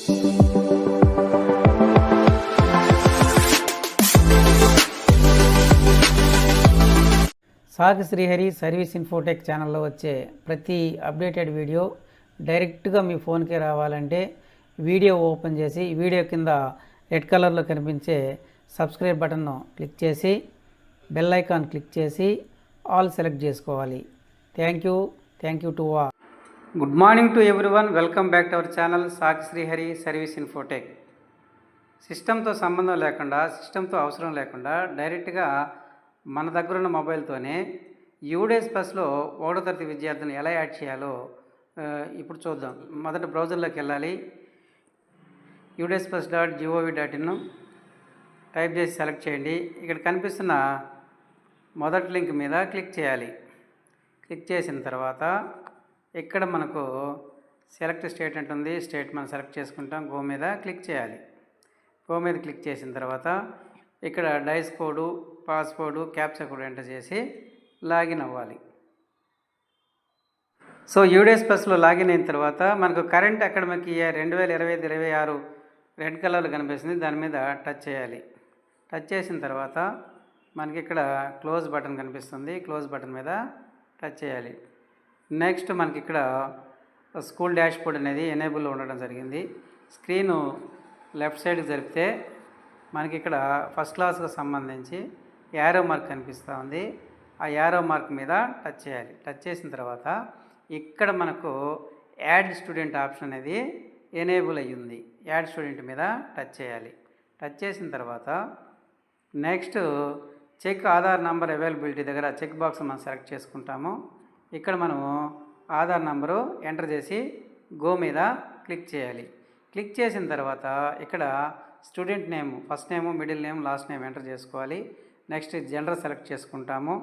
సాగి Srihari service Infotech ఛానల్లో వచ్చే ప్రతి అప్డేటెడ్ వీడియో డైరెక్ట్గా మీ ఫోన్కి రావాలంటే వీడియో ఓపెన్ చేసి వీడియో కింద రెడ్ కలర్లో కనిపించే సబ్స్క్రైబ్ బటన్ను క్లిక్ చేసి బెల్ ఐకాన్ క్లిక్ చేసి ఆల్ సెలెక్ట్ చేసుకోవాలి. Thank you to all. Good morning to everyone. Welcome back to our channel సాగి శ్రీహరి సర్వీస్ ఇన్ఫోటెక్. సిస్టంతో సంబంధం లేకుండా, సిస్టంతో అవసరం లేకుండా డైరెక్ట్గా మన దగ్గర ఉన్న మొబైల్తోనే యూడేస్ ప్లస్లో 1వ తరగతి విద్యార్థిని ఎలా యాడ్ చేయాలో ఇప్పుడు చూద్దాం. మొదట బ్రౌజర్లోకి వెళ్ళాలి. udesplus.gov.in టైప్ చేసి సెలెక్ట్ చేయండి. ఇక్కడ కనిపిస్తున్న మొదటి లింక్ మీద క్లిక్ చేయాలి. క్లిక్ చేసిన తర్వాత ఇక్కడ మనకు సెలెక్ట్ స్టేట్ ఉంటుంది. స్టేట్ మనం సెలెక్ట్ చేసుకుంటాం. గో మీద క్లిక్ చేయాలి. గో మీద క్లిక్ చేసిన తర్వాత ఇక్కడ DISE code, password, captcha code enter చేసి లాగిన్ అవ్వాలి. సో యూడేస్ ప్లస్లో లాగిన్ అయిన తర్వాత మనకు కరెంట్ అకాడమిక్ ఇయర్ 2025-26 రెడ్ కలర్లో కనిపిస్తుంది. దాని మీద టచ్ చేయాలి. టచ్ చేసిన తర్వాత మనకి ఇక్కడ క్లోజ్ బటన్ కనిపిస్తుంది. క్లోజ్ బటన్ మీద టచ్ చేయాలి. నెక్స్ట్ మనకి ఇక్కడ స్కూల్ డాష్ బోర్డ్ అనేది ఎనేబుల్లో ఉండడం జరిగింది. స్క్రీను లెఫ్ట్ సైడ్కి జరిపితే మనకి ఇక్కడ ఫస్ట్ క్లాస్కి సంబంధించి యారో మార్క్ కనిపిస్తూ ఉంది. ఆ యారో మార్క్ మీద టచ్ చేయాలి. టచ్ చేసిన తర్వాత ఇక్కడ మనకు యాడ్ స్టూడెంట్ ఆప్షన్ అనేది ఎనేబుల్ అయ్యింది. యాడ్ స్టూడెంట్ మీద టచ్ చేయాలి. టచ్ చేసిన తర్వాత next check Aadhaar number availability దగ్గర చెక్ బాక్స్ మనం సెలెక్ట్ చేసుకుంటాము. ఇక్కడ మనము ఆధార్ నంబరు ఎంటర్ చేసి గో మీద క్లిక్ చేయాలి. క్లిక్ చేసిన తర్వాత ఇక్కడ student name, first name, middle name, last name enter చేసుకోవాలి. నెక్స్ట్ జెండర్ సెలెక్ట్ చేసుకుంటాము.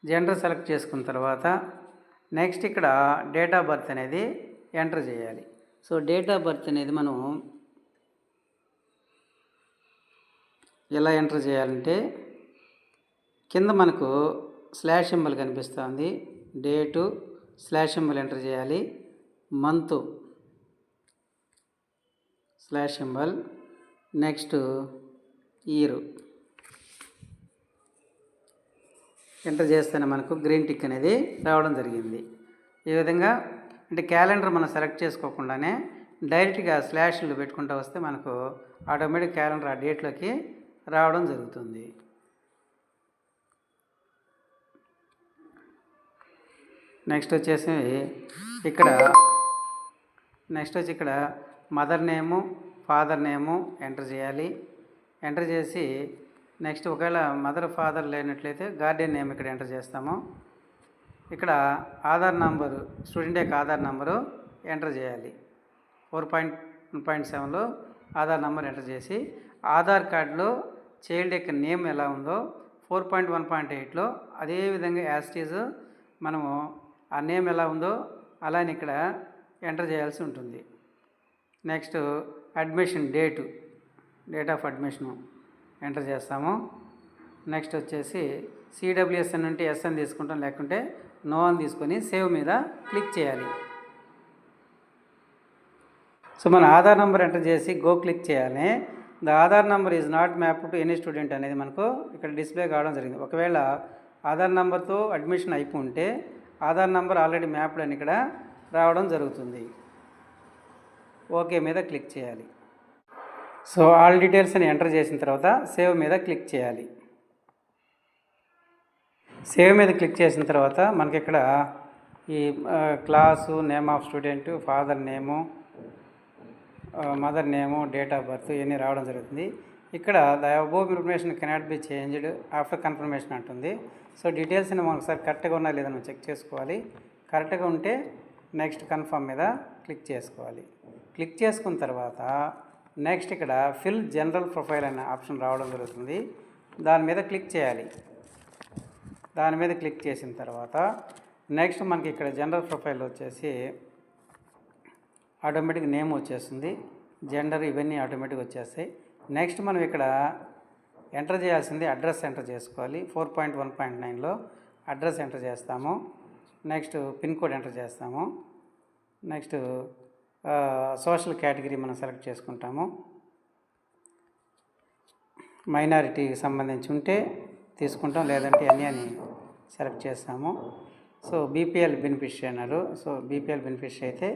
జెండర్ సెలెక్ట్ చేసుకున్న తర్వాత నెక్స్ట్ ఇక్కడ డేట్ ఆఫ్ బర్త్ అనేది ఎంటర్ చేయాలి. సో డేట్ ఆఫ్ బర్త్ అనేది మనం ఎలా ఎంటర్ చేయాలంటే కింద మనకు స్లాష్ సింబల్ కనిపిస్తుంది. డేటు స్లాష్ సింబల్ ఎంటర్ చేయాలి. Month slash symbol, next year enter చేస్తేనే మనకు గ్రీన్ టిక్ అనేది రావడం జరిగింది. ఈ విధంగా అంటే క్యాలెండర్ మనం సెలెక్ట్ చేసుకోకుండానే డైరెక్ట్గా స్లాష్లు పెట్టుకుంటూ వస్తే మనకు ఆటోమేటిక్ క్యాలెండర్ ఆ డేట్లోకి రావడం జరుగుతుంది. నెక్స్ట్ వచ్చేసి ఇక్కడ mother name, father name enter చేయాలి. ఎంటర్ చేసి నెక్స్ట్ ఒకవేళ మదర్ ఫాదర్ లేనట్లయితే గార్డియన్ నేమ్ ఇక్కడ ఎంటర్ చేస్తాము. ఇక్కడ ఆధార్ నంబరు, స్టూడెంట్ యొక్క ఆధార్ నంబరు ఎంటర్ చేయాలి. 4.1.7లో ఆధార్ నంబర్ ఎంటర్ చేసి ఆధార్ కార్డులో చైల్డ్ యొక్క నేమ్ ఎలా ఉందో 4.1.8లో అదేవిధంగా యాస్టీజ్ మనము ఆ నేమ్ ఎలా ఉందో అలానే ఇక్కడ ఎంటర్ చేయాల్సి ఉంటుంది. Next admission date of admission enter చేస్తాము. నెక్స్ట్ వచ్చేసి సిడబ్ల్యూఎస్ఎన్ అంటే ఎస్ అని తీసుకుంటాం, లేకుంటే నో అని తీసుకొని సేవ్ మీద క్లిక్ చేయాలి. సో మన ఆధార్ నెంబర్ ఎంటర్ చేసి గో క్లిక్ చేయాలి. The Aadhaar number is not map to any student అనేది మనకు ఇక్కడ డిస్ప్లే కావడం జరిగింది. ఒకవేళ ఆధార్ నెంబర్తో అడ్మిషన్ అయిపోతే ఆధార్ నెంబర్ ఆల్రెడీ మ్యాప్డ్ అని ఇక్కడ రావడం జరుగుతుంది. ఓకే మీద క్లిక్ చేయాలి. సో ఆల్ డీటెయిల్స్ అని ఎంటర్ చేసిన తర్వాత సేవ్ మీద క్లిక్ చేయాలి. సేవ్ మీద క్లిక్ చేసిన తర్వాత మనకి ఇక్కడ ఈ class, name of student, father name, mother name, date of birth ఇవన్నీ రావడం జరుగుతుంది. ఇక్కడ the above information cannot be changed after confirmation అంటుంది. సో డీటెయిల్స్ అని మనం ఒకసారి కరెక్ట్గా ఉన్నా లేదా మనం చెక్ చేసుకోవాలి. కరెక్ట్గా ఉంటే నెక్స్ట్ కన్ఫర్మ్ మీద క్లిక్ చేసుకోవాలి. క్లిక్ చేసుకున్న తర్వాత నెక్స్ట్ ఇక్కడ ఫిల్ జనరల్ ప్రొఫైల్ అనే ఆప్షన్ రావడం జరుగుతుంది. దాని మీద క్లిక్ చేయాలి. దాని మీద క్లిక్ చేసిన తర్వాత నెక్స్ట్ మనకి ఇక్కడ జనరల్ ప్రొఫైల్ వచ్చేసి ఆటోమేటిక్ నేమ్ వచ్చేస్తుంది, జెండర్ ఇవన్నీ ఆటోమేటిక్ వచ్చేస్తాయి. నెక్స్ట్ మనం ఇక్కడ ఎంటర్ చేయాల్సింది అడ్రస్ ఎంటర్ చేసుకోవాలి. 4.1.9లో అడ్రస్ ఎంటర్ చేస్తాము. నెక్స్ట్ పిన్ కోడ్ ఎంటర్ చేస్తాము. నెక్స్ట్ సోషల్ కేటగిరీ మనం సెలెక్ట్ చేసుకుంటాము. మైనారిటీకి సంబంధించి ఉంటే తీసుకుంటాం, లేదంటే అన్నీ అని సెలెక్ట్ చేస్తాము. సో బీపీఎల్ బెనిఫిషియరీ అన్నారు. సో బీపీఎల్ బెనిఫిషియరీ అయితే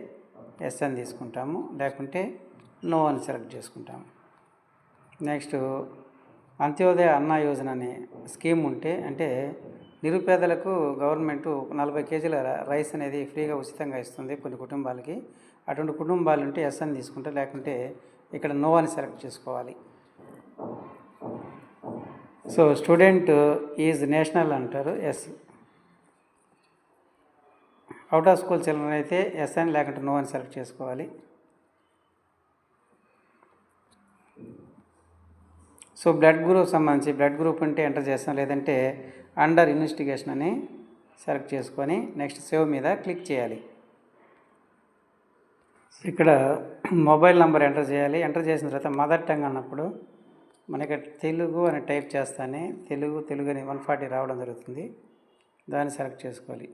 ఎస్ అని తీసుకుంటాము, లేకుంటే నో అని సెలెక్ట్ చేసుకుంటాము. నెక్స్ట్ అంత్యోదయ అన్న యోజన అనే స్కీమ్ ఉంటే, అంటే నిరుపేదలకు గవర్నమెంటు 40 కేజీల రైస్ అనేది ఫ్రీగా ఉచితంగా ఇస్తుంది కొన్ని కుటుంబాలకి. అటువంటి కుటుంబాలు ఉంటే ఎస్ అని తీసుకుంటే, లేకుంటే ఇక్కడ నో అని సెలెక్ట్ చేసుకోవాలి. సో స్టూడెంట్ ఈజ్ నేషనల్ అంటారు, yes. Out of school children అయితే ఎస్ అని, లేకుంటే నో అని సెలెక్ట్ చేసుకోవాలి. సో బ్లడ్ గ్రూప్ సంబంధించి బ్లడ్ గ్రూప్ ఉంటే ఎంటర్ చేస్తాం, లేదంటే అండర్ ఇన్వెస్టిగేషన్ అని సెలెక్ట్ చేసుకొని నెక్స్ట్ సేవ్ మీద క్లిక్ చేయాలి. ఇక్కడ మొబైల్ నెంబర్ ఎంటర్ చేయాలి. ఎంటర్ చేసిన తర్వాత మదర్ టంగ్ అన్నప్పుడు మనకి తెలుగు అని టైప్ చేస్తానే తెలుగు అని 140 రావడం జరుగుతుంది. దాన్ని సెలెక్ట్ చేసుకోవాలి.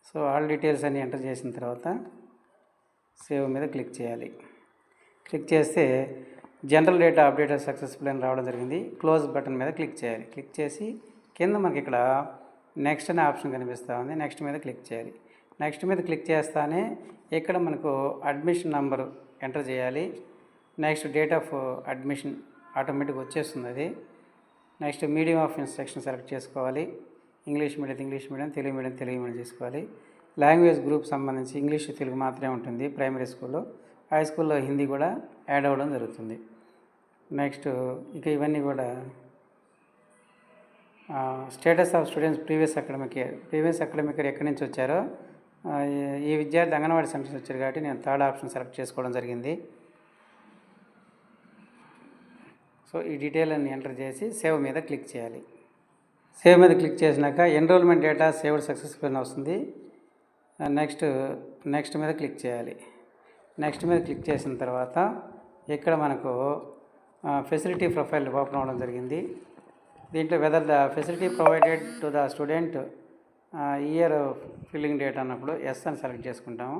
సో ఆల్ డీటెయిల్స్ అన్నీ ఎంటర్ చేసిన తర్వాత సేవ్ మీద క్లిక్ చేయాలి. క్లిక్ చేస్తే జనరల్ డేటా అప్డేటెడ్ సక్సెస్ఫుల్ అని రావడం జరిగింది. క్లోజ్ బటన్ మీద క్లిక్ చేయాలి. క్లిక్ చేసి కింద మనకి ఇక్కడ నెక్స్ట్ అనే ఆప్షన్ కనిపిస్తూ ఉంది. నెక్స్ట్ మీద క్లిక్ చేయాలి. నెక్స్ట్ మీద క్లిక్ చేస్తానే ఇక్కడ మనకు అడ్మిషన్ నెంబరు ఎంటర్ చేయాలి. నెక్స్ట్ డేట్ ఆఫ్ అడ్మిషన్ ఆటోమేటిక్గా వచ్చేస్తుంది అది. Next medium of instruction select చేసుకోవాలి. ఇంగ్లీష్ మీడియం తెలుగు మీడియం చేసుకోవాలి. లాంగ్వేజ్ గ్రూప్ సంబంధించి ఇంగ్లీష్ తెలుగు మాత్రమే ఉంటుంది ప్రైమరీ స్కూల్లో. హై స్కూల్లో హిందీ కూడా యాడ్ అవ్వడం జరుగుతుంది. నెక్స్ట్ ఇక ఇవన్నీ కూడా status of students previous academic year ఎక్కడి నుంచి వచ్చారో, ఈ విద్యార్థి అంగన్వాడీ సెంటర్స్ వచ్చారు కాబట్టి నేను థర్డ్ ఆప్షన్ సెలెక్ట్ చేసుకోవడం జరిగింది. సో ఈ డీటెయిల్ అన్ని ఎంటర్ చేసి సేవ్ మీద క్లిక్ చేయాలి. సేవ్ మీద క్లిక్ చేసినాక ఎన్రోల్మెంట్ డేటా సేవ్డ్ సక్సెస్ఫుల్ అని వస్తుంది. నెక్స్ట్ మీద క్లిక్ చేయాలి. నెక్స్ట్ మీద క్లిక్ చేసిన తర్వాత ఇక్కడ మనకు ఫెసిలిటీ ప్రొఫైల్ ఓపెన్ అవ్వడం జరిగింది. దీంట్లో whether the facility provided to the student year filling date అన్నప్పుడు ఎస్ అని సెలెక్ట్ చేసుకుంటాము.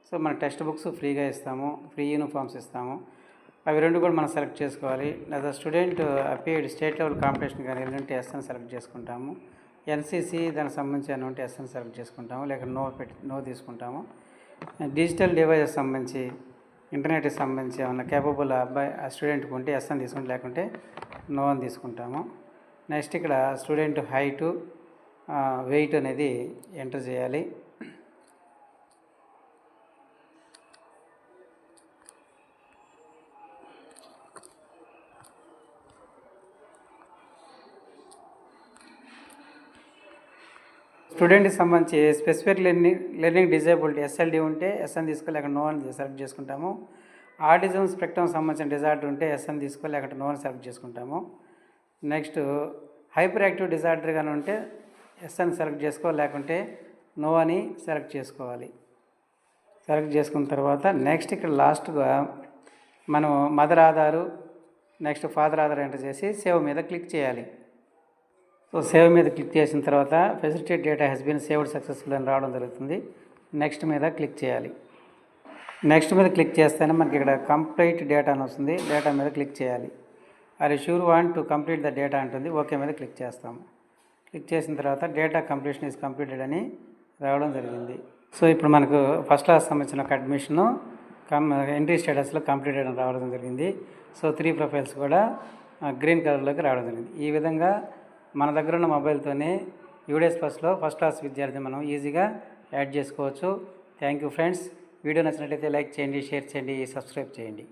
సో మన టెక్స్ట్ బుక్స్ ఫ్రీగా ఇస్తాము, ఫ్రీ యూనిఫామ్స్ ఇస్తాము. అవి రెండు కూడా మనం సెలెక్ట్ చేసుకోవాలి. లేదా student appeared state level competition కానీ ఉంటే ఎస్ అని సెలెక్ట్ చేసుకుంటాము. ఎన్సీసీ దానికి సంబంధించి అని ఉంటే ఎస్ అని సెలెక్ట్ చేసుకుంటాము, లేక నో తీసుకుంటాము. డిజిటల్ డివైజెస్ సంబంధించి ఇంటర్నెట్కి సంబంధించి ఏమన్నా కేపబుల్ ఆ స్టూడెంట్కి ఉంటే ఎస్ అని తీసుకుంటే, లేకుంటే నో అని తీసుకుంటాము. నెక్స్ట్ ఇక్కడ స్టూడెంట్ హైటు వెయిట్ అనేది ఎంటర్ చేయాలి. స్టూడెంట్కి సంబంధించి స్పెసిఫిక్ లెర్నింగ్ డిజేబిలిటీ ఎస్ఎల్డి ఉంటే ఎస్ అని తీసుకో, లేక నో అని సెలెక్ట్ చేసుకుంటాము. ఆటిజం స్పెక్ట్రమ్ సంబంధించిన డిజార్డర్ ఉంటే ఎస్ అని తీసుకో, లేకుంటే నో అని సెలెక్ట్ చేసుకుంటాము. నెక్స్ట్ హైపర్ యాక్టివ్ డిజార్డర్ కానీ ఉంటే ఎస్ అని సెలెక్ట్ చేసుకో, లేకుంటే నో అని సెలెక్ట్ చేసుకోవాలి. సెలెక్ట్ చేసుకున్న తర్వాత నెక్స్ట్ ఇక్కడ లాస్ట్గా మనం mother Aadhaar next father Aadhaar enter చేసి సేవ్ మీద క్లిక్ చేయాలి. సో సేవ్ మీద క్లిక్ చేసిన తర్వాత facilitate data has been saved successful అని రావడం జరుగుతుంది. నెక్స్ట్ మీద క్లిక్ చేయాలి. నెక్స్ట్ మీద క్లిక్ చేస్తేనే మనకి ఇక్కడ కంప్లీట్ డేటా అని వస్తుంది. డేటా మీద క్లిక్ చేయాలి. Are you sure want to complete the data అంటుంది. ఓకే మీద క్లిక్ చేస్తాము. క్లిక్ చేసిన తర్వాత డేటా కంప్లీషన్ ఈజ్ కంప్లీటెడ్ అని రావడం జరిగింది. సో ఇప్పుడు మనకు ఫస్ట్ క్లాస్ సంబంధించిన ఒక అడ్మిషను ఎంట్రీ స్టేటస్లో కంప్లీటెడ్ అని రావడం జరిగింది. సో 3 ప్రొఫైల్స్ కూడా గ్రీన్ కలర్లోకి రావడం జరిగింది. ఈ విధంగా మన దగ్గర ఉన్న మొబైల్తోనే యూడేస్ ప్లస్లో ఫస్ట్ క్లాస్ విద్యార్థి మనం ఈజీగా యాడ్ చేసుకోవచ్చు. Thank you friends. వీడియో నచ్చినట్లయితే లైక్ చేయండి, షేర్ చేయండి, సబ్స్క్రైబ్ చేయండి.